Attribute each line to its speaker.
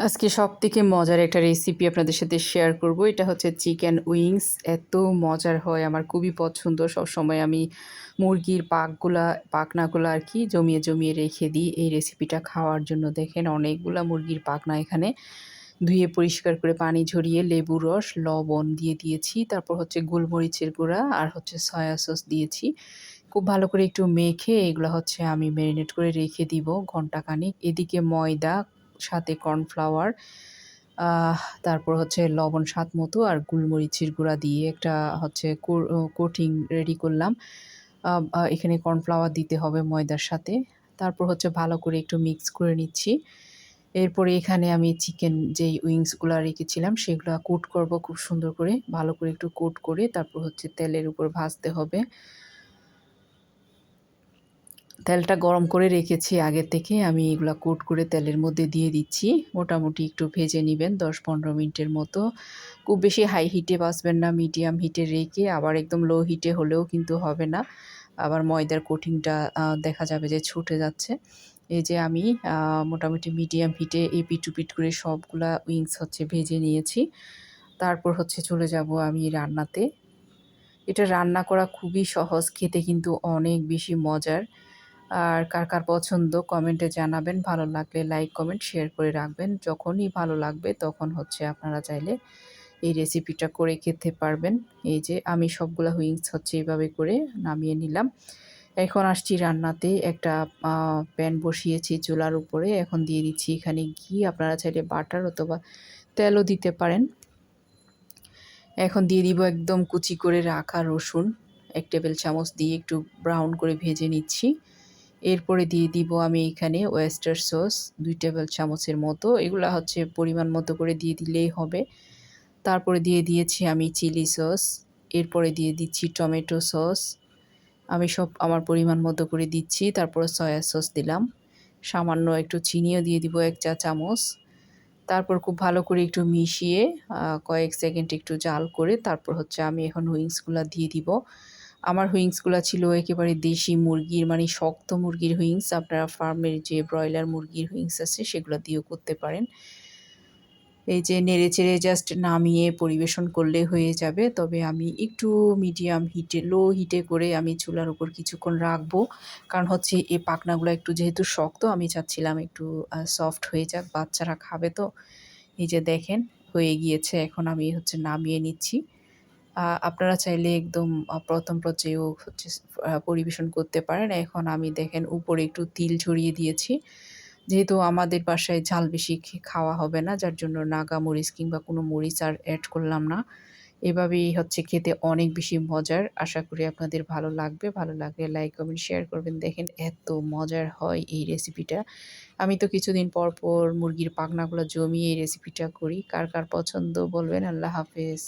Speaker 1: আজকে সবথেকে মজার একটা রেসিপি আপনাদের সাথে শেয়ার করব। এটা হচ্ছে চিকেন উইংস। এত মজার হয়, আমার খুবই পছন্দ। সবসময় আমি মুরগির পাখনাগুলা আর কি জমিয়ে রেখে দিই এই রেসিপিটা খাওয়ার জন্য। দেখেন অনেকগুলা মুরগির পাখনা এখানে ধুয়ে পরিষ্কার করে পানি ঝরিয়ে লেবু রস, লবণ দিয়ে দিয়েছি। তারপর হচ্ছে গোলমরিচের গুঁড়া আর হচ্ছে সয়া সস দিয়েছি। খুব ভালো করে একটু মেখে এগুলো হচ্ছে আমি ম্যারিনেট করে রেখে দিব ঘন্টাখানিক। এদিকে ময়দা, সাথে কর্নফ্লাওয়ার, তারপর হচ্ছে লবণ স্বাদ মতো আর গোলমরিচের গুঁড়া দিয়ে একটা হচ্ছে কোটিং রেডি করলাম। এখানে কর্নফ্লাওয়ার দিতে হবে ময়দার সাথে। তারপর হচ্ছে ভালো করে একটু মিক্স করে নিচ্ছি। এরপরে এখানে আমি চিকেন যেই উইংসগুলা রেখেছিলাম সেগুলা কোট করব খুব সুন্দর করে। ভালো করে একটু কোট করে তারপর হচ্ছে তেলের উপর ভাজতে হবে। তেলটা গরম করে রেখেছি আগে থেকে। আমি এগুলা কোট করে তেলের মধ্যে দিয়ে দিচ্ছি। মোটামুটি একটু ভেজে নিবেন ১০-১৫ মিনিটের মতো। খুব বেশি হাই হিটে ভাজবেন না, মিডিয়াম হিটে রেখে। আবার একদম লো হিটে হলেও কিন্তু হবে না। আবার ময়দার কোটিংটা দেখা যাবে যে ছুটে যাচ্ছে। এই যে আমি মোটামুটি মিডিয়াম হিটে এপিট ওপিট করে সবগুলা উইংস হচ্ছে ভেজে নিয়েছি। তারপর হচ্ছে চলে যাব আমি রান্নাতে। এটা রান্না করা খুবই সহজ, খেতে কিন্তু অনেক বেশি মজার। আর কার পছন্দ কমেন্টে জানাবেন। ভালো লাগলে লাইক, কমেন্ট, শেয়ার করে রাখবেন। যখনই ভালো লাগবে তখন হচ্ছে আপনারা চাইলে এই রেসিপিটা করে খেতে পারবেন। এই যে আমি সবগুলা উইংস হচ্ছে এভাবে করে নামিয়ে নিলাম। এখন আসছি রান্নাতে। একটা প্যান বসিয়েছি চুলার উপরে। এখন দিয়ে দিচ্ছি এখানে ঘি। আপনারা চাইলে বাটার অথবা তেলও দিতে পারেন। এখন দিয়ে দিব একদম কুচি করে রাখা রসুন। ১ টেবিল চামচ দিয়ে একটু ব্রাউন করে ভেজে নিচ্ছি। এরপরে দিয়ে দিব আমি এখানে ওয়েস্টার সস ২ টেবিল চামচের মতো। এগুলা হচ্ছে পরিমাণ মতো করে দিয়ে দিলেই হবে। তারপরে দিয়ে দিয়েছি আমি চিলি সস। এরপরে দিয়ে দিচ্ছি টমেটো সস। আমি সব আমার পরিমাণ মতো করে দিচ্ছি। তারপরে সয়া সস দিলাম। সামান্য একটু চিনিও দিয়ে দিব ১ চা চামচ। তারপর খুব ভালো করে একটু মিশিয়ে কয়েক সেকেন্ড একটু জাল করে তারপর হচ্ছে আমি এখন হুইংসগুলা দিয়ে দিব। আমার হুইংসগুলা ছিল একেবারে দেশি মুরগির, মানে শক্ত মুরগির হুইংস। আপনারা ফার্মের যে ব্রয়লার মুরগির হুইংস আছে সেগুলো দিয়েও করতে পারেন। এই যে নেড়েচেড়ে জাস্ট নামিয়ে পরিবেশন করলে হয়ে যাবে। তবে আমি একটু মিডিয়াম হিটে, লো হিটে করে আমি চুলার উপর কিছুক্ষণ রাখবো। কারণ হচ্ছে এই পাখনাগুলো একটু যেহেতু শক্ত, আমি চাচ্ছিলাম একটু সফট হয়ে যাক, বাচ্চারা খাবে তো। এই যে দেখেন হয়ে গিয়েছে। এখন আমি হচ্ছে নামিয়ে নিচ্ছি। আপনারা চাইলে একদম ১ম পর্যায়েও হচ্ছে পরিবেশন করতে পারেন। এখন আমি দেখেন উপরে একটু তিল ছড়িয়ে দিয়েছি। যেহেতু আমাদের বাসায় ঝাল বেশি খাওয়া হবে না, যার জন্য নাগা মরিচ কিংবা কোনো মরিচ আর এড করলাম না। এভাবেই হচ্ছে খেতে অনেক বেশি মজার। আশা করি আপনাদের ভালো লাগবে। ভালো লাগলে লাইক, কমেন্ট, শেয়ার করবেন। দেখেন এত মজার হয় এই রেসিপিটা। আমি তো কিছুদিন পর মুরগির পাখনাগুলো জমিয়ে এই রেসিপিটা করি। কার পছন্দ বলবেন। আল্লাহ হাফেজ।